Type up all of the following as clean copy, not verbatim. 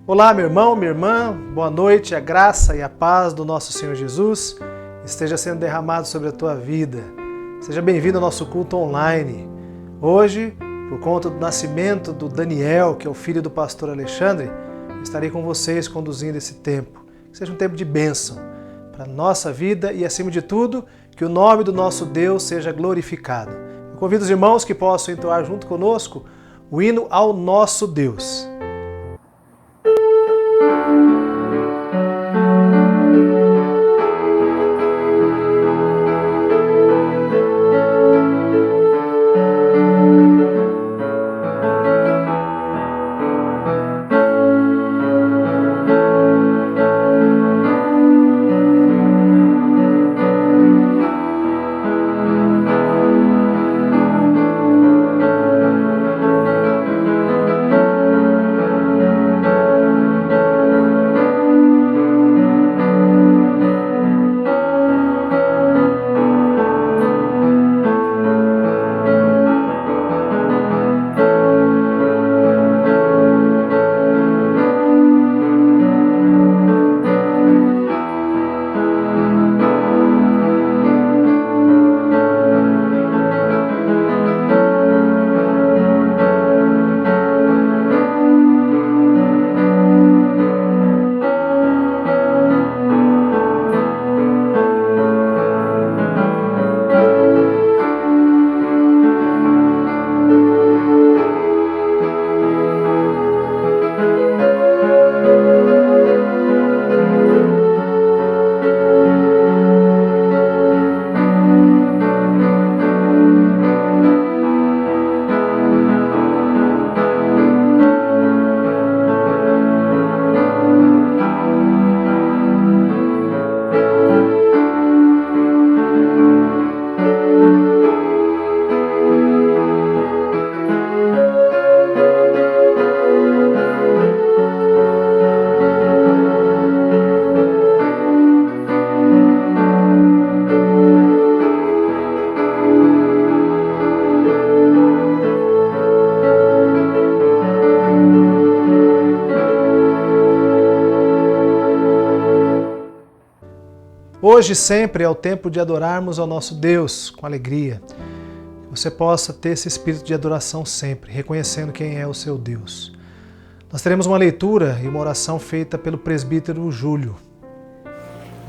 Olá, meu irmão, minha irmã, boa noite, a graça e a paz do nosso Senhor Jesus esteja sendo derramado sobre a tua vida. Seja bem-vindo ao nosso culto online. Hoje, por conta do nascimento do Daniel, que é o filho do pastor Alexandre, estarei com vocês conduzindo esse tempo. Que seja um tempo de bênção para a nossa vida e, acima de tudo, que o nome do nosso Deus seja glorificado. Eu convido os irmãos que possam entoar junto conosco o hino ao nosso Deus. Hoje e sempre é o tempo de adorarmos ao nosso Deus com alegria. Que você possa ter esse espírito de adoração sempre, reconhecendo quem é o seu Deus. Nós teremos uma leitura e uma oração feita pelo presbítero Júlio.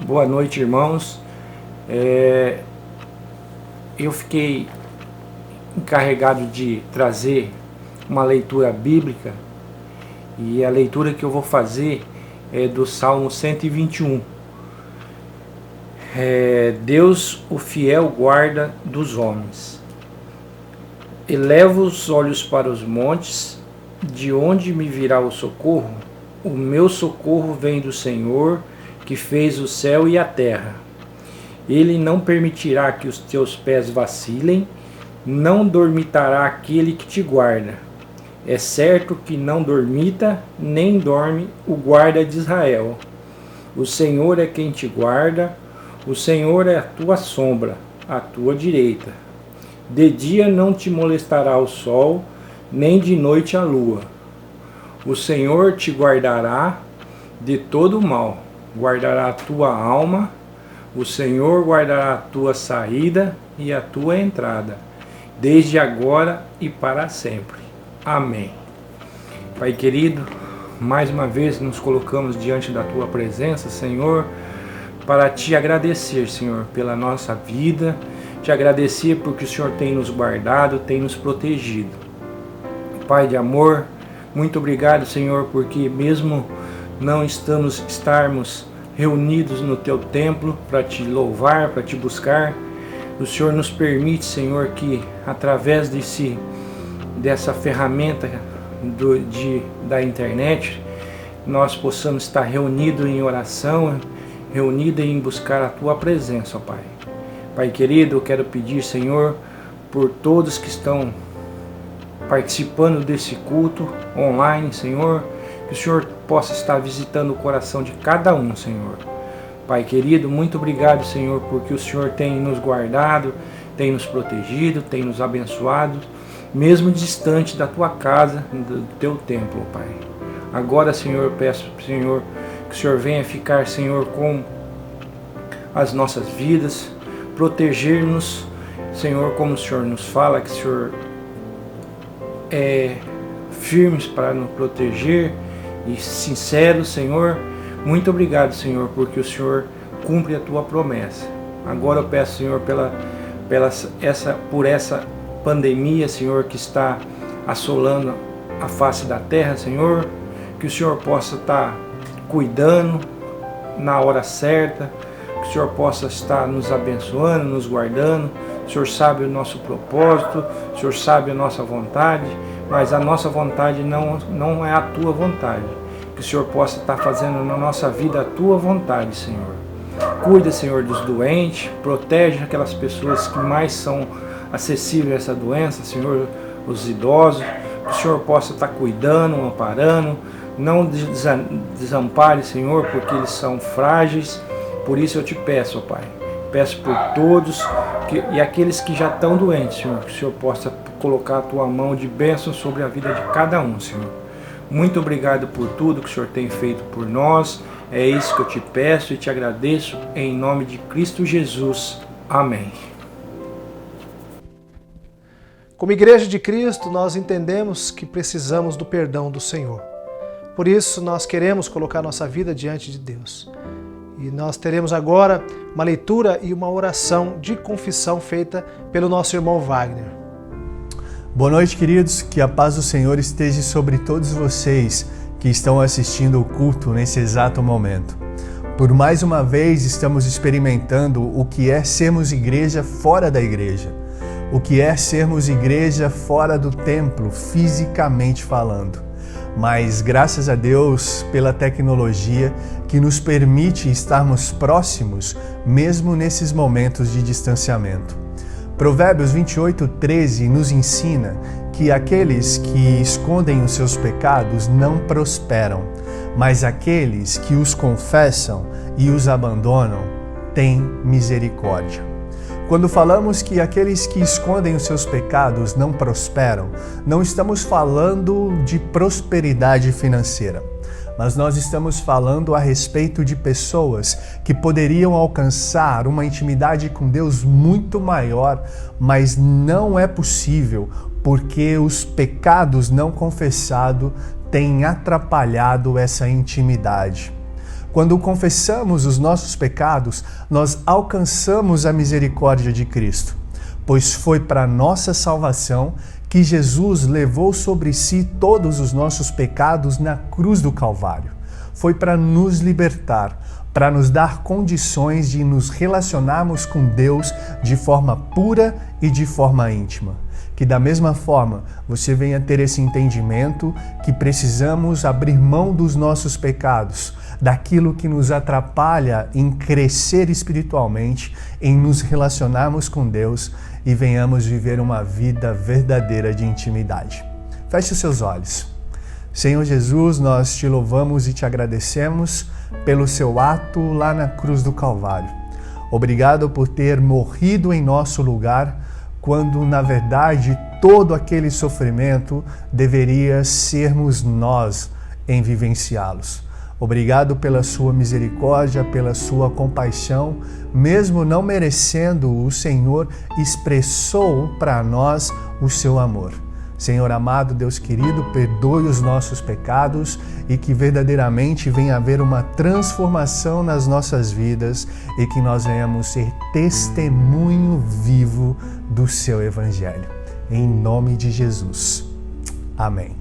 Boa noite, irmãos. Eu fiquei encarregado de trazer uma leitura bíblica e a leitura que eu vou fazer é do Salmo 121. Deus, o fiel guarda dos homens. Eleva os olhos para os montes, de onde me virá o socorro? O meu socorro vem do Senhor, que fez o céu e a terra. Ele não permitirá que os teus pés vacilem, não dormitará aquele que te guarda. É certo que não dormita, nem dorme o guarda de Israel. O Senhor é quem te guarda. O Senhor é a tua sombra, à tua direita. De dia não te molestará o sol, nem de noite a lua. O Senhor te guardará de todo o mal, guardará a tua alma. O Senhor guardará a tua saída e a tua entrada, desde agora e para sempre. Amém. Pai querido, mais uma vez nos colocamos diante da tua presença, Senhor, para te agradecer, Senhor, pela nossa vida, te agradecer porque o Senhor tem nos guardado, tem nos protegido. Pai de amor, muito obrigado, Senhor, porque mesmo não estarmos reunidos no teu templo para te louvar, para te buscar, o Senhor nos permite, Senhor, que através dessa ferramenta da internet, nós possamos estar reunidos em oração, reunida em buscar a tua presença, ó Pai. Pai querido, eu quero pedir, Senhor, por todos que estão participando desse culto online, Senhor, que o Senhor possa estar visitando o coração de cada um, Senhor. Pai querido, muito obrigado, Senhor, porque o Senhor tem nos guardado, tem nos protegido, tem nos abençoado, mesmo distante da tua casa, do teu templo, Pai. Agora, Senhor, eu peço, Senhor, que o Senhor venha ficar, Senhor, com as nossas vidas, proteger-nos, Senhor, como o Senhor nos fala, que o Senhor é firmes para nos proteger e sincero, Senhor. Muito obrigado, Senhor, porque o Senhor cumpre a tua promessa. Agora eu peço, Senhor, por essa pandemia, Senhor, que está assolando a face da terra, Senhor, que o Senhor possa estar cuidando na hora certa, que o Senhor possa estar nos abençoando, nos guardando. O Senhor sabe o nosso propósito, o Senhor sabe a nossa vontade, mas a nossa vontade não é a tua vontade. Que o Senhor possa estar fazendo na nossa vida a tua vontade, Senhor. Cuida, Senhor, dos doentes, protege aquelas pessoas que mais são acessíveis a essa doença, Senhor, os idosos. Que o Senhor possa estar cuidando, amparando, não desampare, Senhor, porque eles são frágeis. Por isso eu te peço, ó Pai, peço por todos e aqueles que já estão doentes, Senhor, que o Senhor possa colocar a tua mão de bênção sobre a vida de cada um, Senhor. Muito obrigado por tudo que o Senhor tem feito por nós. É isso que eu te peço e te agradeço em nome de Cristo Jesus. Amém. Como Igreja de Cristo, nós entendemos que precisamos do perdão do Senhor. Por isso, nós queremos colocar nossa vida diante de Deus. E nós teremos agora uma leitura e uma oração de confissão feita pelo nosso irmão Wagner. Boa noite, queridos. Que a paz do Senhor esteja sobre todos vocês que estão assistindo o culto nesse exato momento. Por mais uma vez, estamos experimentando o que é sermos igreja fora da igreja. O que é sermos igreja fora do templo, fisicamente falando. Mas graças a Deus pela tecnologia que nos permite estarmos próximos, mesmo nesses momentos de distanciamento. Provérbios 28:13 nos ensina que aqueles que escondem os seus pecados não prosperam, mas aqueles que os confessam e os abandonam têm misericórdia. Quando falamos que aqueles que escondem os seus pecados não prosperam, não estamos falando de prosperidade financeira, mas nós estamos falando a respeito de pessoas que poderiam alcançar uma intimidade com Deus muito maior, mas não é possível porque os pecados não confessados têm atrapalhado essa intimidade. Quando confessamos os nossos pecados, nós alcançamos a misericórdia de Cristo, pois foi para nossa salvação que Jesus levou sobre si todos os nossos pecados na cruz do Calvário. Foi para nos libertar, para nos dar condições de nos relacionarmos com Deus de forma pura e de forma íntima. Que da mesma forma você venha ter esse entendimento que precisamos abrir mão dos nossos pecados, daquilo que nos atrapalha em crescer espiritualmente, em nos relacionarmos com Deus e venhamos viver uma vida verdadeira de intimidade. Feche os seus olhos. Senhor Jesus, nós te louvamos e te agradecemos pelo seu ato lá na cruz do Calvário. Obrigado por ter morrido em nosso lugar, quando na verdade todo aquele sofrimento deveria sermos nós em vivenciá-los. Obrigado pela sua misericórdia, pela sua compaixão, mesmo não merecendo, o Senhor expressou para nós o seu amor. Senhor amado, Deus querido, perdoe os nossos pecados e que verdadeiramente venha haver uma transformação nas nossas vidas e que nós venhamos ser testemunho vivo do seu Evangelho. Em nome de Jesus. Amém.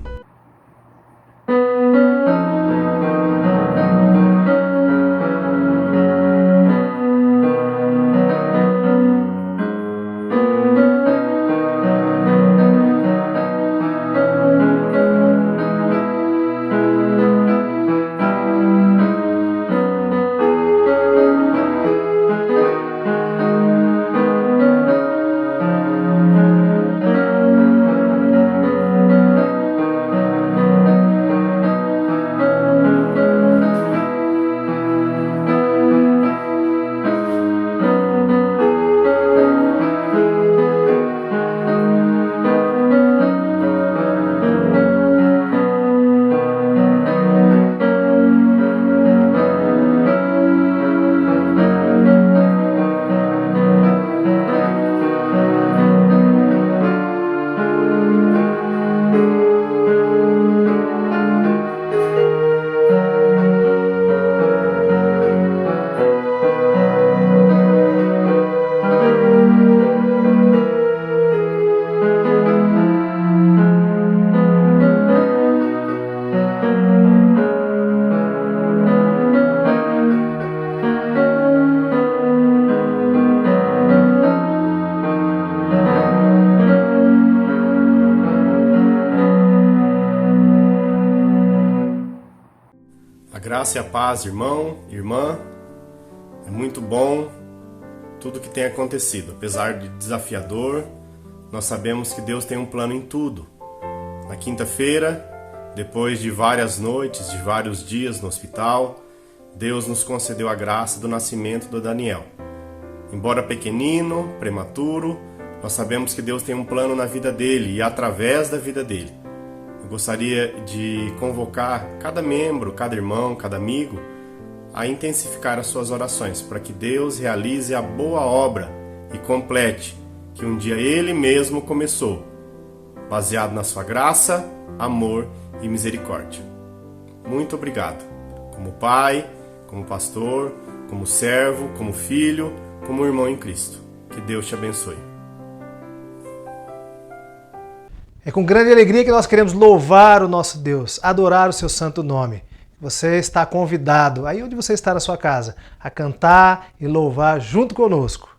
Graça e a paz, irmão, irmã. É muito bom tudo que tem acontecido. Apesar de desafiador, nós sabemos que Deus tem um plano em tudo. Na quinta-feira, depois de várias noites, de vários dias no hospital, Deus nos concedeu a graça do nascimento do Daniel. Embora pequenino, prematuro, nós sabemos que Deus tem um plano na vida dele e através da vida dele. Eu gostaria de convocar cada membro, cada irmão, cada amigo a intensificar as suas orações para que Deus realize a boa obra e complete que um dia Ele mesmo começou, baseado na sua graça, amor e misericórdia. Muito obrigado, como pai, como pastor, como servo, como filho, como irmão em Cristo. Que Deus te abençoe. É com grande alegria que nós queremos louvar o nosso Deus, adorar o seu santo nome. Você está convidado, aí onde você está na sua casa, a cantar e louvar junto conosco.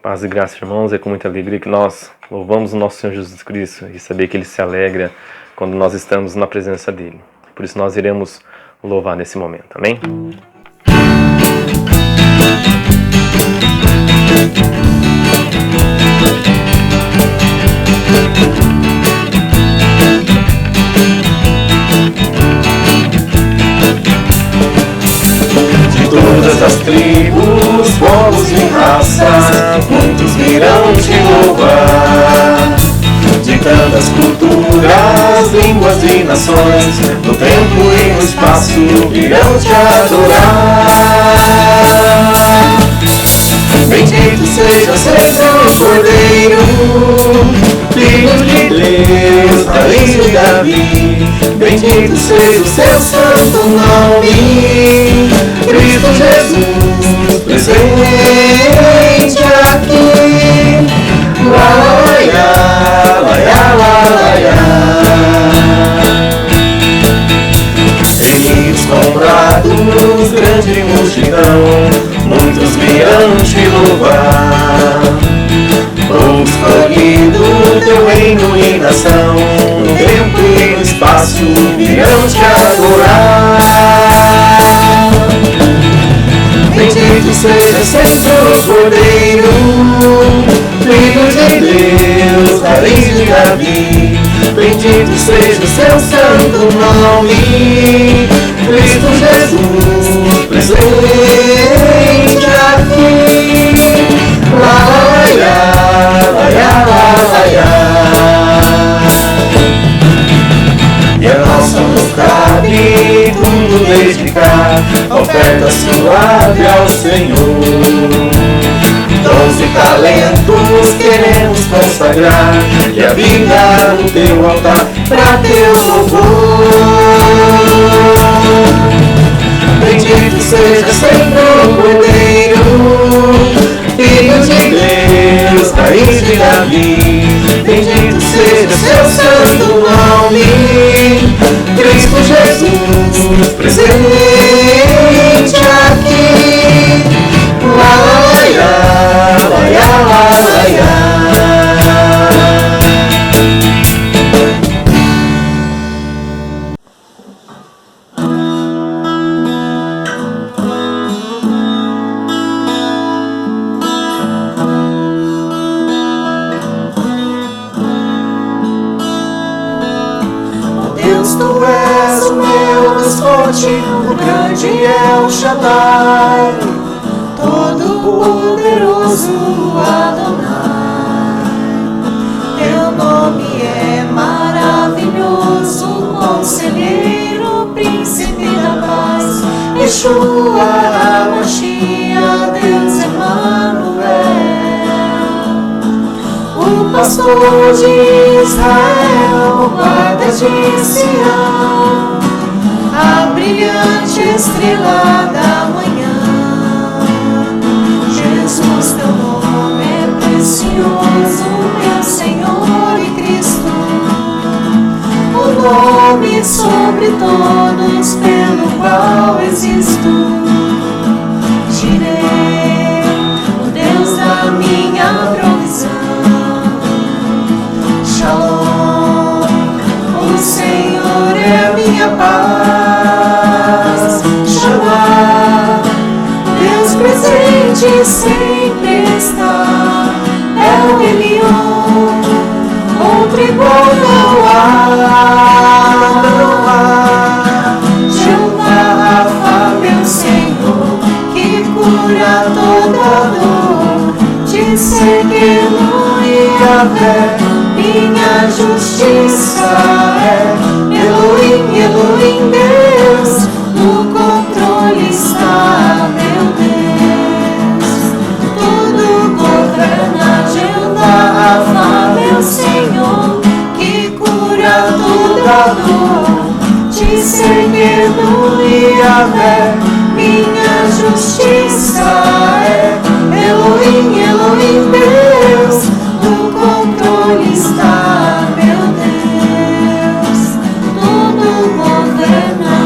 Paz e graça, irmãos, é com muita alegria que nós louvamos o nosso Senhor Jesus Cristo e saber que Ele se alegra quando nós estamos na presença dEle. Por isso nós iremos louvar nesse momento, amém? De todas as tribos, povos e raças, muitos virão te louvar. De tantas culturas, línguas e nações, no tempo e no espaço virão te adorar. Bendito seja seu Cordeiro, Filho de Deus, Raiz de Davi. Bendito seja o seu santo nome, Cristo Jesus, presente aqui. La la ya, la ya, la ya. Reunidos comprados, grande multidão, muitos virão te louvar. Povo escolhido, teu reino e nação, no tempo e no espaço virão te adorar. Bendito seja sempre o Cordeiro, Filho de Deus, raiz de Davi, bendito seja o seu santo nome. Cristo Jesus, presente aqui. Lá, lá, lá, lá, e a nossa vontade tudo dedicar, oferta suave ao Senhor. 12 talentos queremos consagrar, e a vida no teu altar, pra teu louvor. Bendito seja sempre o Cordeiro, Filho de Deus, raiz de Davi, bendito seja seu santo nome. Cristo Jesus, presente aqui. Lá, lá, lá, lá, lá. Deus, tu és o meu Deus forte, o grande El Shaddai, todo-poderoso Adonai. Teu nome é maravilhoso, conselheiro, príncipe da paz, Yeshua HaMashiach, Deus Emmanuel. O pastor de Israel, o guarda de Sião, a brilhante estrela da manhã. Jesus, teu nome é precioso, meu Senhor e Cristo, o nome sobre todos pelo qual existo. Jireh, o Deus da minha provisão. Shalom, o Senhor é a minha paz. Shalom, Deus presente sempre está. É o Elion, outro igual não há. Jeová Rafa, meu Senhor, que cura toda dor. Te seguimos e Yahvé, minha justiça é. Elohim, Elohim, Deus, no controle está, meu Deus. Tudo governa, Jeová Rafa, meu Senhor, que cura toda dor. Te seguindo e Yahvé, minha justiça é. Elohim, Elohim, Deus, no controle está, meu Deus. Tudo governa.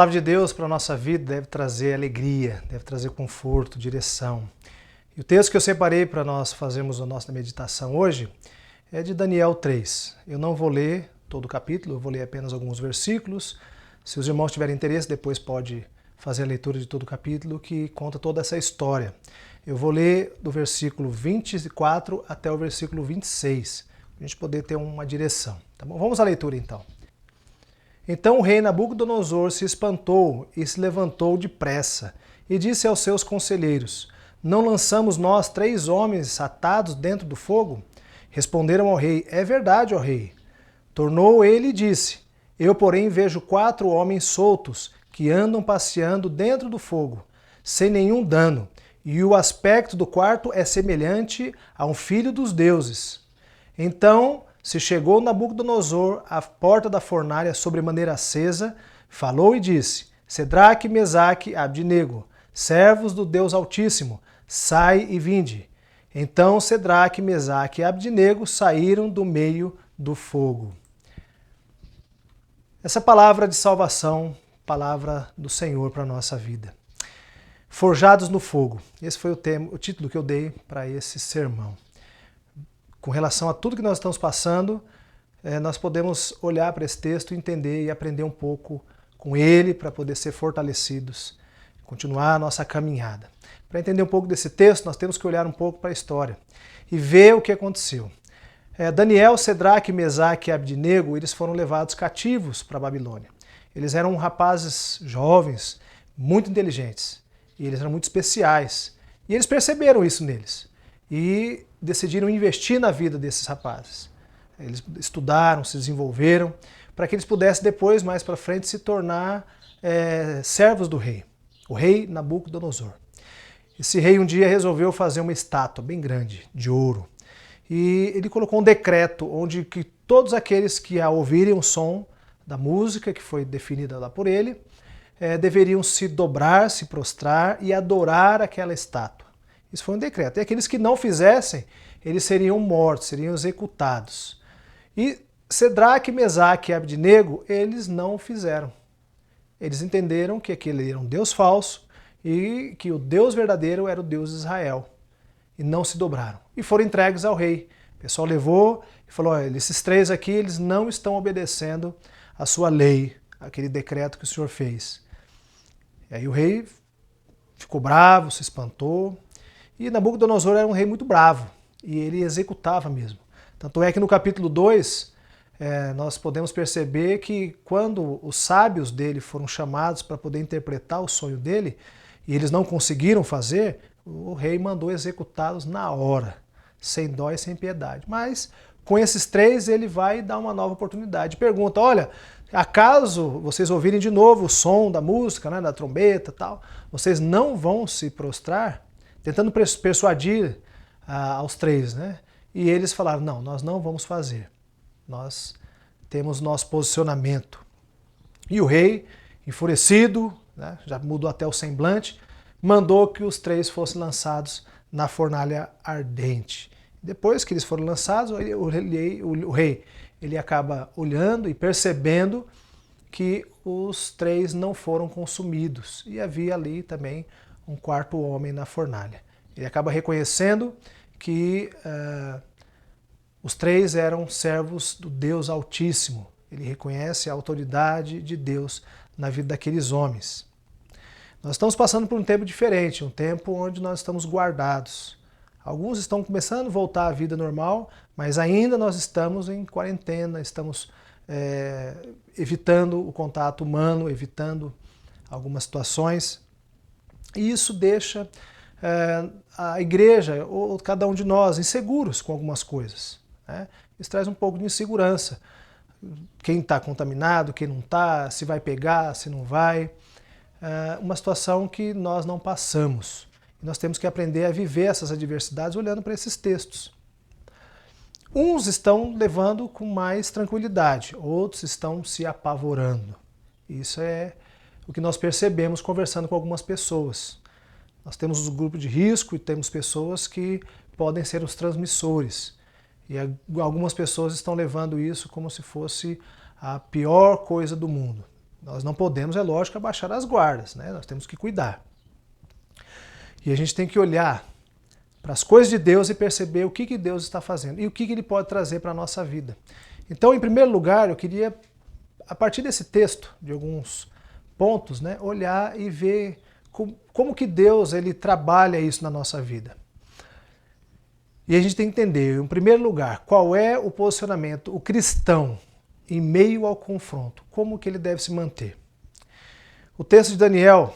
palavra de Deus para a nossa vida deve trazer alegria, deve trazer conforto, direção. E o texto que eu separei para nós fazermos a nossa meditação hoje é de Daniel 3. Eu não vou ler todo o capítulo, eu vou ler apenas alguns versículos. Se os irmãos tiverem interesse, depois pode fazer a leitura de todo o capítulo que conta toda essa história. Eu vou ler do versículo 24 até o versículo 26, para a gente poder ter uma direção. Tá bom? Vamos à leitura então. Então o rei Nabucodonosor se espantou e se levantou depressa e disse aos seus conselheiros: Não lançamos nós 3 homens atados dentro do fogo? Responderam ao rei: É verdade, ó rei. Tornou ele e disse: Eu, porém, vejo 4 homens soltos que andam passeando dentro do fogo, sem nenhum dano, e o aspecto do quarto é semelhante a um filho dos deuses. Então se chegou Nabucodonosor à porta da fornalha sobremaneira acesa, falou e disse: Cedraque, Mesaque, Abdinego, servos do Deus Altíssimo, sai e vinde. Então Cedraque, Mesaque e Abdinego saíram do meio do fogo. Essa palavra de salvação, palavra do Senhor para a nossa vida. Forjados no fogo. Esse foi o título que eu dei para esse sermão. Com relação a tudo que nós estamos passando, nós podemos olhar para esse texto, entender e aprender um pouco com ele para poder ser fortalecidos, continuar a nossa caminhada. Para entender um pouco desse texto, nós temos que olhar um pouco para a história e ver o que aconteceu. Daniel, Cedraque, Mesaque e Abdinego, eles foram levados cativos para a Babilônia. Eles eram rapazes jovens, muito inteligentes, e eles eram muito especiais. E eles perceberam isso neles e decidiram investir na vida desses rapazes. Eles estudaram, se desenvolveram, para que eles pudessem depois, mais para frente, se tornar servos do rei, o rei Nabucodonosor. Esse rei um dia resolveu fazer uma estátua bem grande, de ouro, e ele colocou um decreto onde que todos aqueles que ao ouvirem o som da música, que foi definida lá por ele, deveriam se dobrar, se prostrar e adorar aquela estátua. Isso foi um decreto. E aqueles que não fizessem, eles seriam mortos, seriam executados. E Cedraque, Mesaque e Abdinego, eles não fizeram. Eles entenderam que aquele era um Deus falso e que o Deus verdadeiro era o Deus de Israel. E não se dobraram. E foram entregues ao rei. O pessoal levou e falou: olha, esses 3 aqui, eles não estão obedecendo a sua lei, aquele decreto que o senhor fez. E aí o rei ficou bravo, se espantou. E Nabucodonosor era um rei muito bravo, e ele executava mesmo. Tanto é que no capítulo 2, nós podemos perceber que quando os sábios dele foram chamados para poder interpretar o sonho dele, e eles não conseguiram fazer, o rei mandou executá-los na hora, sem dó e sem piedade. Mas com esses 3 ele vai dar uma nova oportunidade. Pergunta: olha, acaso vocês ouvirem de novo o som da música, né, da trombeta e tal, vocês não vão se prostrar? Tentando persuadir aos 3, né? E eles falaram: não, nós não vamos fazer. Nós temos nosso posicionamento. E o rei, enfurecido, né, já mudou até o semblante, mandou que os 3 fossem lançados na fornalha ardente. Depois que eles foram lançados, o rei ele acaba olhando e percebendo que os 3 não foram consumidos. E havia ali também um 4º homem na fornalha. Ele acaba reconhecendo que os 3 eram servos do Deus Altíssimo. Ele reconhece a autoridade de Deus na vida daqueles homens. Nós estamos passando por um tempo diferente, um tempo onde nós estamos guardados. Alguns estão começando a voltar à vida normal, mas ainda nós estamos em quarentena, estamos evitando o contato humano, evitando algumas situações. E isso deixa a igreja, ou cada um de nós, inseguros com algumas coisas, né? Isso traz um pouco de insegurança. Quem está contaminado, quem não está, se vai pegar, se não vai. Uma situação que nós não passamos. Nós temos que aprender a viver essas adversidades olhando para esses textos. Uns estão levando com mais tranquilidade, outros estão se apavorando. Isso é o que nós percebemos conversando com algumas pessoas. Nós temos os grupos de risco e temos pessoas que podem ser os transmissores. E algumas pessoas estão levando isso como se fosse a pior coisa do mundo. Nós não podemos, é lógico, abaixar as guardas, né? Nós temos que cuidar. E a gente tem que olhar para as coisas de Deus e perceber o que Deus está fazendo e o que Ele pode trazer para a nossa vida. Então, em primeiro lugar, eu queria, a partir desse texto, de alguns pontos, né, olhar e ver como que Deus ele trabalha isso na nossa vida. E a gente tem que entender, em primeiro lugar, qual é o posicionamento, o cristão, em meio ao confronto, como que ele deve se manter. O texto de Daniel,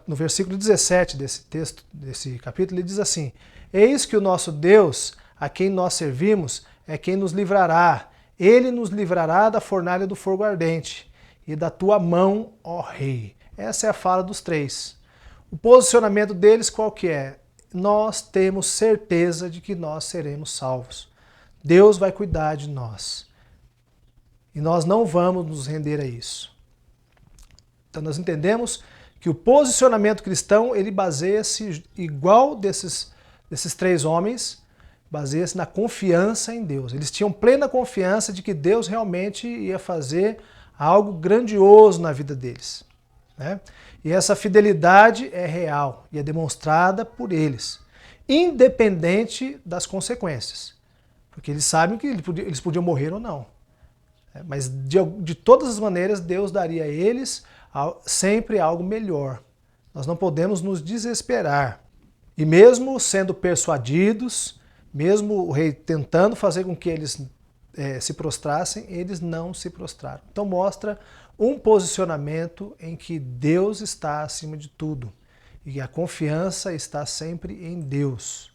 no versículo 17 desse capítulo, ele diz assim: eis que o nosso Deus, a quem nós servimos, é quem nos livrará. Ele nos livrará da fornalha do fogo ardente e da tua mão, ó rei. Essa é a fala dos três. O posicionamento deles qual que é? Nós temos certeza de que nós seremos salvos. Deus vai cuidar de nós. E nós não vamos nos render a isso. Então nós entendemos que o posicionamento cristão, ele baseia-se igual desses três homens, baseia-se na confiança em Deus. Eles tinham plena confiança de que Deus realmente ia fazer algo grandioso na vida deles, né? E essa fidelidade é real e é demonstrada por eles, independente das consequências. Porque eles sabem que eles podiam morrer ou não. Mas de todas as maneiras, Deus daria a eles sempre algo melhor. Nós não podemos nos desesperar. E mesmo sendo persuadidos, mesmo o rei tentando fazer com que eles se prostrassem, eles não se prostraram. Então mostra um posicionamento em que Deus está acima de tudo e a confiança está sempre em Deus.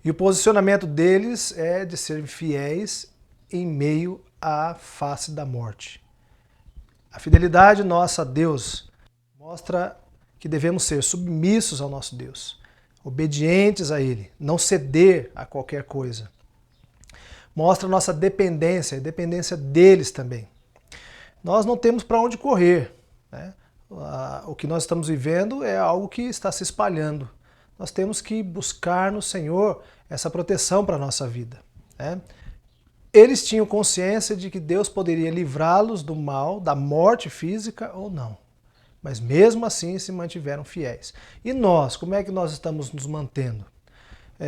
E o posicionamento deles é de ser fiéis em meio à face da morte. A fidelidade nossa a Deus mostra que devemos ser submissos ao nosso Deus, obedientes a Ele, não ceder a qualquer coisa. Mostra a nossa dependência, a dependência deles também. Nós não temos para onde correr, né? O que nós estamos vivendo é algo que está se espalhando. Nós temos que buscar no Senhor essa proteção para a nossa vida, né? Eles tinham consciência de que Deus poderia livrá-los do mal, da morte física ou não. Mas mesmo assim se mantiveram fiéis. E nós, como é que nós estamos nos mantendo?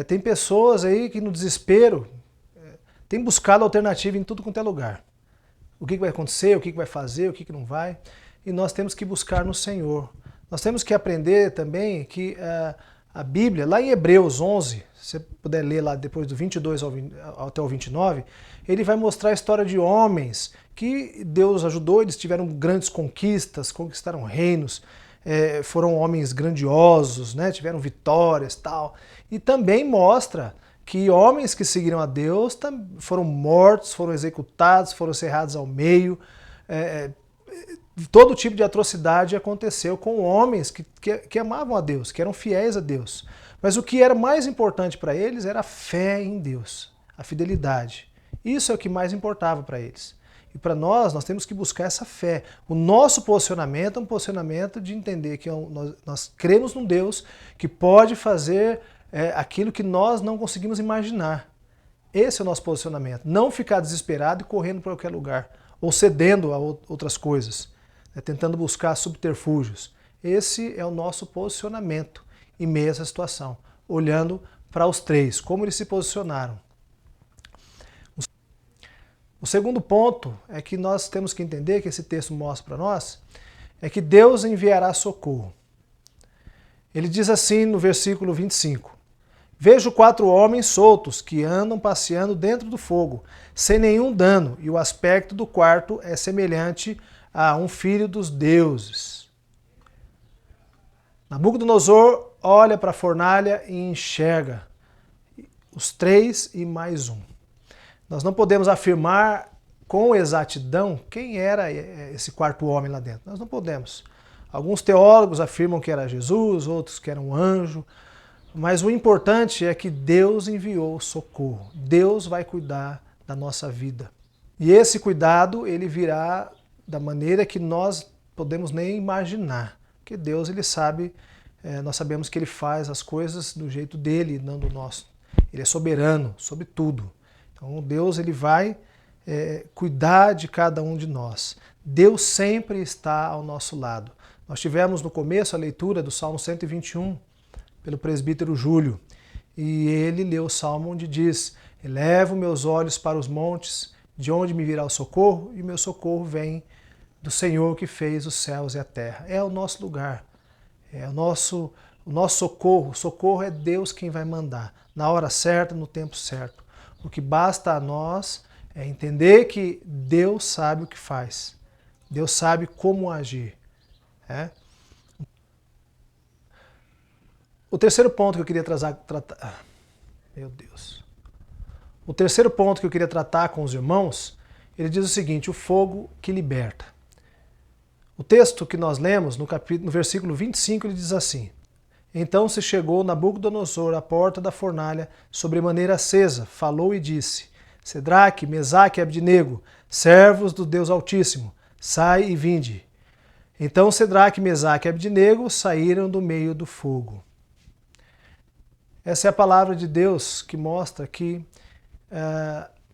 Tem pessoas aí que no desespero têm buscado alternativa em tudo quanto é lugar. O que vai acontecer, o que vai fazer, o que não vai. E nós temos que buscar no Senhor. Nós temos que aprender também que a Bíblia, lá em Hebreus 11, se você puder ler lá depois do 22 até o 29, ele vai mostrar a história de homens que Deus ajudou, eles tiveram grandes conquistas, conquistaram reinos, foram homens grandiosos, né? Tiveram vitórias e tal. E também mostra que homens que seguiram a Deus foram mortos, foram executados, foram cerrados ao meio. Todo tipo de atrocidade aconteceu com homens que amavam a Deus, que eram fiéis a Deus. Mas o que era mais importante para eles era a fé em Deus, a fidelidade. Isso é o que mais importava para eles. E para nós temos que buscar essa fé. O nosso posicionamento é um posicionamento de entender que nós cremos num Deus que pode fazer aquilo que nós não conseguimos imaginar. Esse é o nosso posicionamento. Não ficar desesperado e correndo para qualquer lugar, ou cedendo a outras coisas, tentando buscar subterfúgios. Esse é o nosso posicionamento em meio a essa situação, olhando para os três, como eles se posicionaram. O segundo ponto é que nós temos que entender, que esse texto mostra para nós, é que Deus enviará socorro. Ele diz assim no versículo 25: vejo 4 homens soltos que andam passeando dentro do fogo, sem nenhum dano, e o aspecto do quarto é semelhante a um filho dos deuses. Nabucodonosor olha para a fornalha e enxerga os 3 e mais um. Nós não podemos afirmar com exatidão quem era esse 4º homem lá dentro. Nós não podemos. Alguns teólogos afirmam que era Jesus, outros que era um anjo. Mas o importante é que Deus enviou socorro. Deus vai cuidar da nossa vida. E esse cuidado, ele virá da maneira que nós podemos nem imaginar. Porque Deus, ele sabe, nós sabemos que ele faz as coisas do jeito dele, não do nosso. Ele é soberano sobre tudo. Então Deus, ele vai cuidar de cada um de nós. Deus sempre está ao nosso lado. Nós tivemos no começo a leitura do Salmo 121 pelo presbítero Júlio, e ele leu o Salmo onde diz: elevo meus olhos para os montes, de onde me virá o socorro, e meu socorro vem do Senhor que fez os céus e a terra. É o nosso lugar, é o nosso socorro. O socorro é Deus quem vai mandar, na hora certa, no tempo certo. O que basta a nós é entender que Deus sabe o que faz, Deus sabe como agir. O terceiro ponto que eu queria tratar... Meu Deus. O terceiro ponto que eu queria tratar com os irmãos, ele diz o seguinte: o fogo que liberta. O texto que nós lemos, no versículo 25, ele diz assim: então se chegou Nabucodonosor à porta da fornalha, sobremaneira acesa, falou e disse: Cedraque, Mesaque e Abdinego, servos do Deus Altíssimo, sai e vinde. Então Cedraque, Mesaque e Abdinego saíram do meio do fogo. Essa é a palavra de Deus que mostra que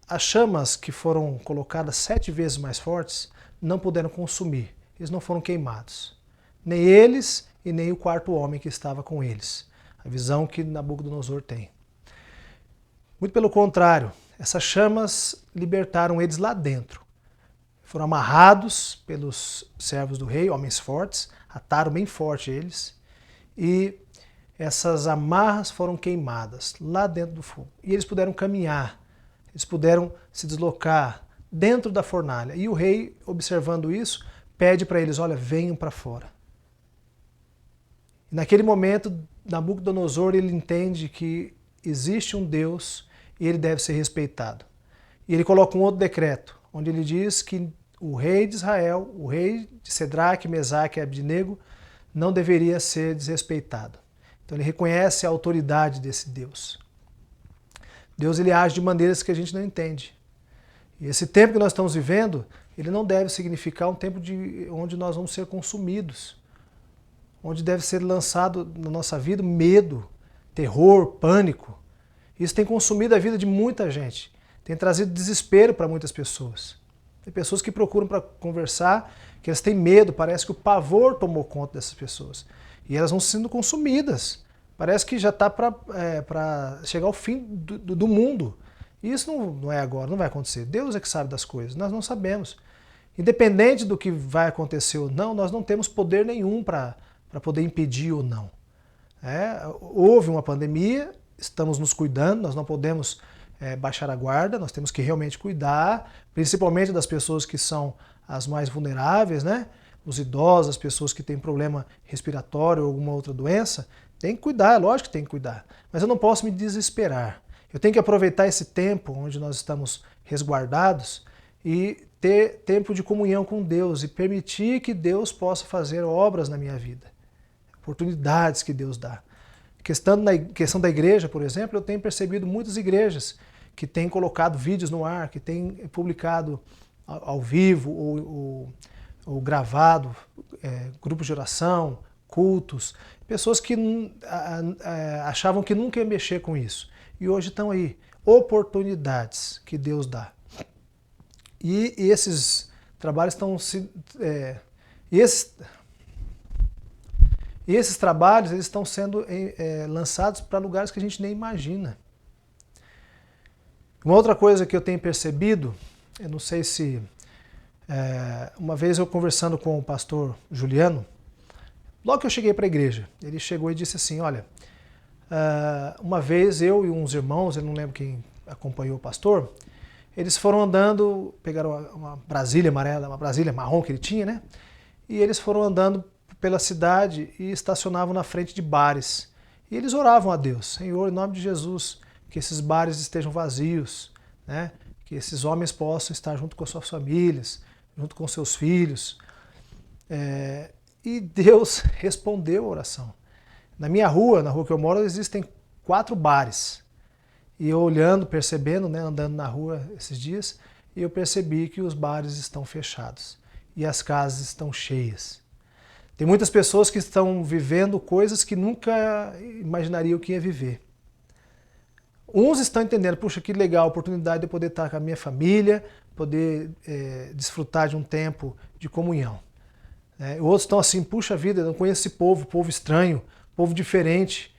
as chamas que foram colocadas 7 vezes mais fortes não puderam consumir, eles não foram queimados. Nem eles e nem o quarto homem que estava com eles. A visão que Nabucodonosor tem. Muito pelo contrário, essas chamas libertaram eles lá dentro. Foram amarrados pelos servos do rei, homens fortes, ataram bem forte eles, e essas amarras foram queimadas lá dentro do fogo. E eles puderam caminhar, eles puderam se deslocar dentro da fornalha. E o rei, observando isso, pede para eles: olha, venham para fora. E naquele momento, Nabucodonosor ele entende que existe um Deus e ele deve ser respeitado. E ele coloca um outro decreto, onde ele diz que o rei de Israel, o rei de Cedraque, Mesaque e Abdinego, não deveria ser desrespeitado. Então ele reconhece a autoridade desse Deus. Deus ele age de maneiras que a gente não entende. E esse tempo que nós estamos vivendo, ele não deve significar um tempo onde nós vamos ser consumidos, onde deve ser lançado na nossa vida medo, terror, pânico. Isso tem consumido a vida de muita gente, tem trazido desespero para muitas pessoas. Tem pessoas que procuram para conversar, que elas têm medo, parece que o pavor tomou conta dessas pessoas. E elas vão sendo consumidas. Parece que já está para chegar ao fim do mundo. E isso não é agora, não vai acontecer. Deus é que sabe das coisas, nós não sabemos. Independente do que vai acontecer ou não, nós não temos poder nenhum para poder impedir ou não. Houve uma pandemia, estamos nos cuidando, nós não podemos baixar a guarda, nós temos que realmente cuidar, principalmente das pessoas que são as mais vulneráveis, né? Os idosos, as pessoas que têm problema respiratório ou alguma outra doença. Tem que cuidar, é lógico que tem que cuidar. Mas eu não posso me desesperar. Eu tenho que aproveitar esse tempo onde nós estamos resguardados e ter tempo de comunhão com Deus e permitir que Deus possa fazer obras na minha vida. Oportunidades que Deus dá. Questão da igreja, por exemplo, eu tenho percebido muitas igrejas que têm colocado vídeos no ar, que têm publicado ao vivo ou gravado grupos de oração, cultos, pessoas que achavam que nunca ia mexer com isso. E hoje estão aí, oportunidades que Deus dá. E esses trabalhos estão esses trabalhos eles estão sendo lançados para lugares que a gente nem imagina. Uma outra coisa que eu tenho percebido, eu não sei se... uma vez eu conversando com o pastor Juliano, logo que eu cheguei para a igreja, ele chegou e disse assim: olha, uma vez eu e uns irmãos, eu não lembro quem acompanhou o pastor, eles foram andando, pegaram uma Brasília amarela, uma Brasília marrom que ele tinha, né? E eles foram andando pela cidade e estacionavam na frente de bares. E eles oravam a Deus: Senhor, em nome de Jesus, que esses bares estejam vazios, né? Que esses homens possam estar junto com as suas famílias, junto com seus filhos. E Deus respondeu a oração. Na minha rua, na rua que eu moro, existem 4 bares. E eu olhando, percebendo, né, andando na rua esses dias, eu percebi que os bares estão fechados e as casas estão cheias. Tem muitas pessoas que estão vivendo coisas que nunca imaginariam que ia viver. Uns estão entendendo: puxa, que legal a oportunidade de eu poder estar com a minha família, poder desfrutar de um tempo de comunhão. Outros estão assim, puxa vida, eu não conheço esse povo estranho, povo diferente,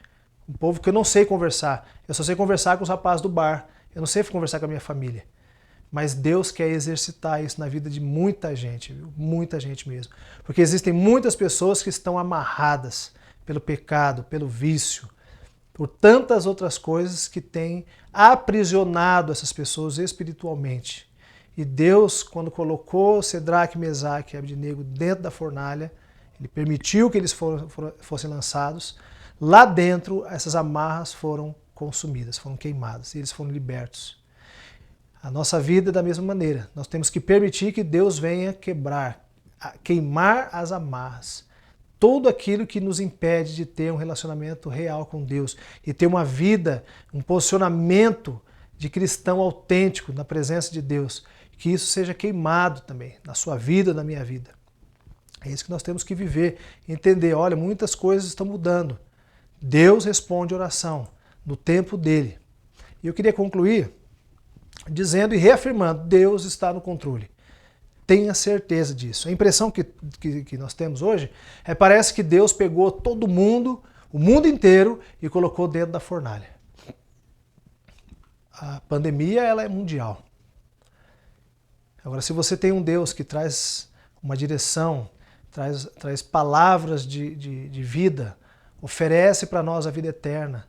um povo que eu não sei conversar. Eu só sei conversar com os rapazes do bar, eu não sei conversar com a minha família. Mas Deus quer exercitar isso na vida de muita gente, viu? Muita gente mesmo. Porque existem muitas pessoas que estão amarradas pelo pecado, pelo vício, por tantas outras coisas que têm aprisionado essas pessoas espiritualmente. E Deus, quando colocou Cedraque, Mesaque e Abednego dentro da fornalha, Ele permitiu que eles fossem lançados. Lá dentro, essas amarras foram consumidas, foram queimadas, e eles foram libertos. A nossa vida é da mesma maneira. Nós temos que permitir que Deus venha queimar as amarras. Tudo aquilo que nos impede de ter um relacionamento real com Deus e ter uma vida, um posicionamento de cristão autêntico na presença de Deus. Que isso seja queimado também na sua vida, na minha vida. É isso que nós temos que viver, entender. Olha, muitas coisas estão mudando. Deus responde oração no tempo dele. E eu queria concluir dizendo e reafirmando, Deus está no controle. Tenha certeza disso. A impressão que nós temos hoje parece que Deus pegou todo mundo, o mundo inteiro, e colocou dentro da fornalha. A pandemia ela é mundial. Agora, se você tem um Deus que traz uma direção, traz palavras de vida, oferece para nós a vida eterna,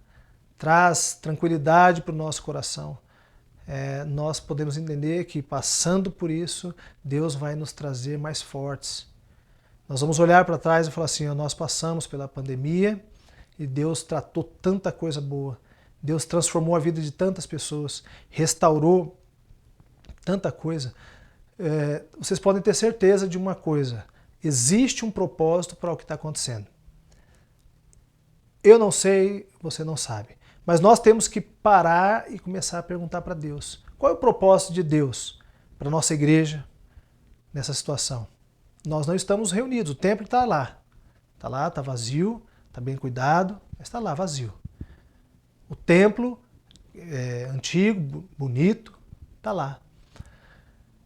traz tranquilidade para o nosso coração, nós podemos entender que passando por isso, Deus vai nos trazer mais fortes. Nós vamos olhar para trás e falar assim, nós passamos pela pandemia e Deus tratou tanta coisa boa. Deus transformou a vida de tantas pessoas, restaurou tanta coisa. Vocês podem ter certeza de uma coisa, existe um propósito para o que está acontecendo. Eu não sei, você não sabe. Mas nós temos que parar e começar a perguntar para Deus. Qual é o propósito de Deus para a nossa igreja nessa situação? Nós não estamos reunidos, o templo está lá. Está lá, está vazio, está bem cuidado, mas está lá, vazio. O templo antigo, bonito, está lá.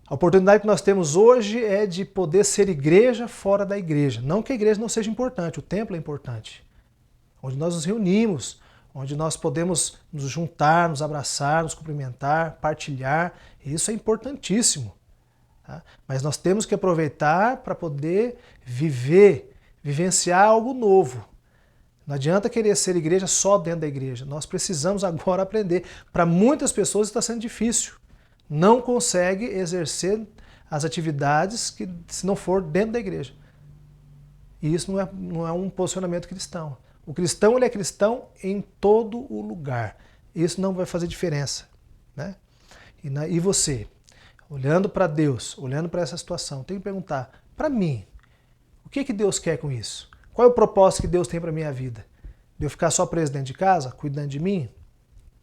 A oportunidade que nós temos hoje é de poder ser igreja fora da igreja. Não que a igreja não seja importante, o templo é importante. Onde nós nos reunimos, onde nós podemos nos juntar, nos abraçar, nos cumprimentar, partilhar. Isso é importantíssimo. Tá? Mas nós temos que aproveitar para poder vivenciar algo novo. Não adianta querer ser igreja só dentro da igreja. Nós precisamos agora aprender. Para muitas pessoas está sendo difícil. Não consegue exercer as atividades que, se não for dentro da igreja. E isso não é um posicionamento cristão. O cristão ele é cristão em todo o lugar. Isso não vai fazer diferença. Né? E você, olhando para Deus, olhando para essa situação, tem que perguntar, para mim, o que Deus quer com isso? Qual é o propósito que Deus tem para a minha vida? De eu ficar só preso dentro de casa, cuidando de mim?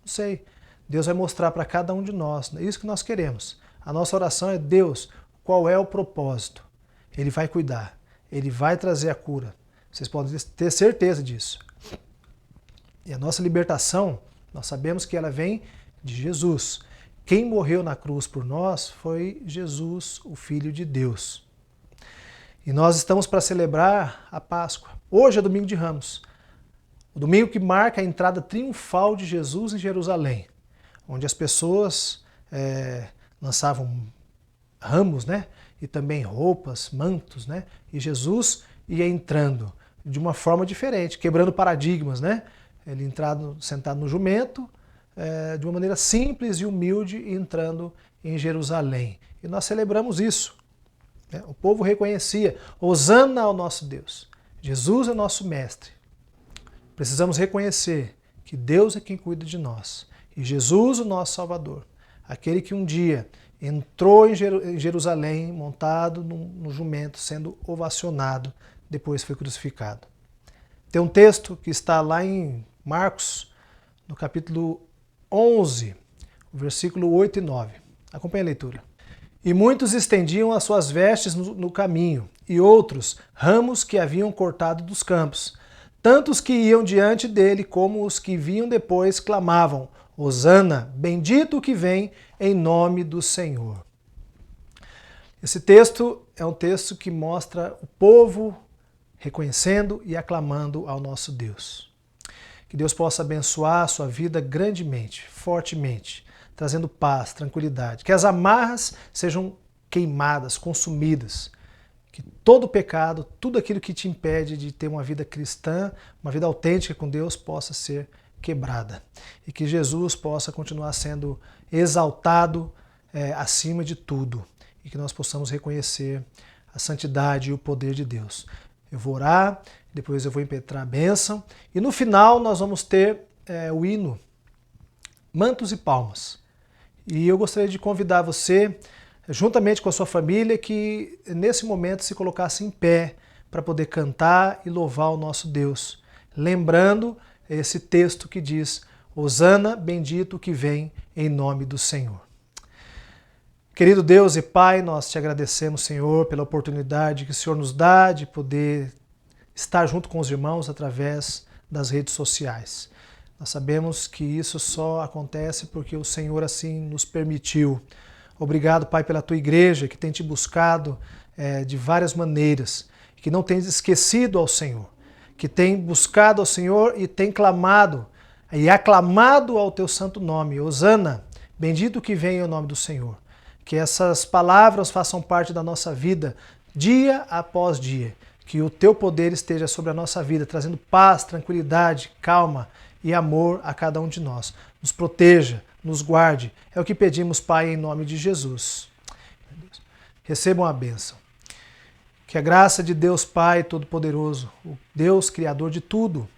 Não sei. Deus vai mostrar para cada um de nós. É isso que nós queremos. A nossa oração é, Deus, qual é o propósito? Ele vai cuidar. Ele vai trazer a cura. Vocês podem ter certeza disso. E a nossa libertação, nós sabemos que ela vem de Jesus. Quem morreu na cruz por nós foi Jesus, o Filho de Deus. E nós estamos para celebrar a Páscoa. Hoje é domingo de Ramos. O domingo que marca a entrada triunfal de Jesus em Jerusalém. Onde as pessoas lançavam ramos, né? E também roupas, mantos, né? E Jesus ia entrando de uma forma diferente, quebrando paradigmas, né? Ele sentado no jumento, de uma maneira simples e humilde, entrando em Jerusalém. E nós celebramos isso. Né? O povo reconhecia, Hosana ao nosso Deus. Jesus é nosso mestre. Precisamos reconhecer que Deus é quem cuida de nós. E Jesus, o nosso Salvador, aquele que um dia entrou em Jerusalém montado no jumento, sendo ovacionado, depois foi crucificado. Tem um texto que está lá em Marcos, no capítulo 11, versículo 8 e 9. Acompanhe a leitura. E muitos estendiam as suas vestes no caminho, e outros ramos que haviam cortado dos campos. Tanto os que iam diante dele, como os que vinham depois, clamavam, Hosana, bendito o que vem em nome do Senhor. Esse texto é um texto que mostra o povo reconhecendo e aclamando ao nosso Deus. Que Deus possa abençoar a sua vida grandemente, fortemente, trazendo paz, tranquilidade. Que as amarras sejam queimadas, consumidas. Que todo pecado, tudo aquilo que te impede de ter uma vida cristã, uma vida autêntica com Deus, possa ser quebrada. E que Jesus possa continuar sendo exaltado acima de tudo. E que nós possamos reconhecer a santidade e o poder de Deus. Eu vou orar, depois eu vou impetrar a bênção. E no final nós vamos ter o hino Mantos e Palmas. E eu gostaria de convidar você, juntamente com a sua família, que nesse momento se colocasse em pé para poder cantar e louvar o nosso Deus. Lembrando esse texto que diz: Hosana, bendito que vem em nome do Senhor. Querido Deus e Pai, nós te agradecemos, Senhor, pela oportunidade que o Senhor nos dá de poder estar junto com os irmãos através das redes sociais. Nós sabemos que isso só acontece porque o Senhor assim nos permitiu. Obrigado, Pai, pela tua igreja que tem te buscado de várias maneiras, que não tem esquecido ao Senhor, que tem buscado ao Senhor e tem clamado e aclamado ao teu santo nome. Hosana, bendito que vem em nome do Senhor. Que essas palavras façam parte da nossa vida dia após dia. Que o teu poder esteja sobre a nossa vida, trazendo paz, tranquilidade, calma e amor a cada um de nós. Nos proteja, nos guarde. É o que pedimos, Pai, em nome de Jesus. Recebam a bênção. Que a graça de Deus Pai Todo-Poderoso, o Deus Criador de tudo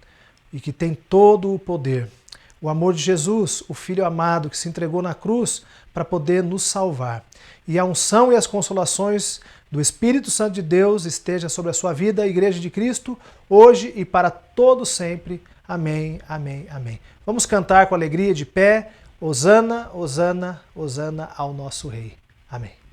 e que tem todo o poder, o amor de Jesus, o Filho amado que se entregou na cruz para poder nos salvar. E a unção e as consolações do Espírito Santo de Deus esteja sobre a sua vida, a Igreja de Cristo, hoje e para todo sempre. Amém, amém, amém. Vamos cantar com alegria de pé. Hosana, Hosana, Hosana ao nosso Rei. Amém.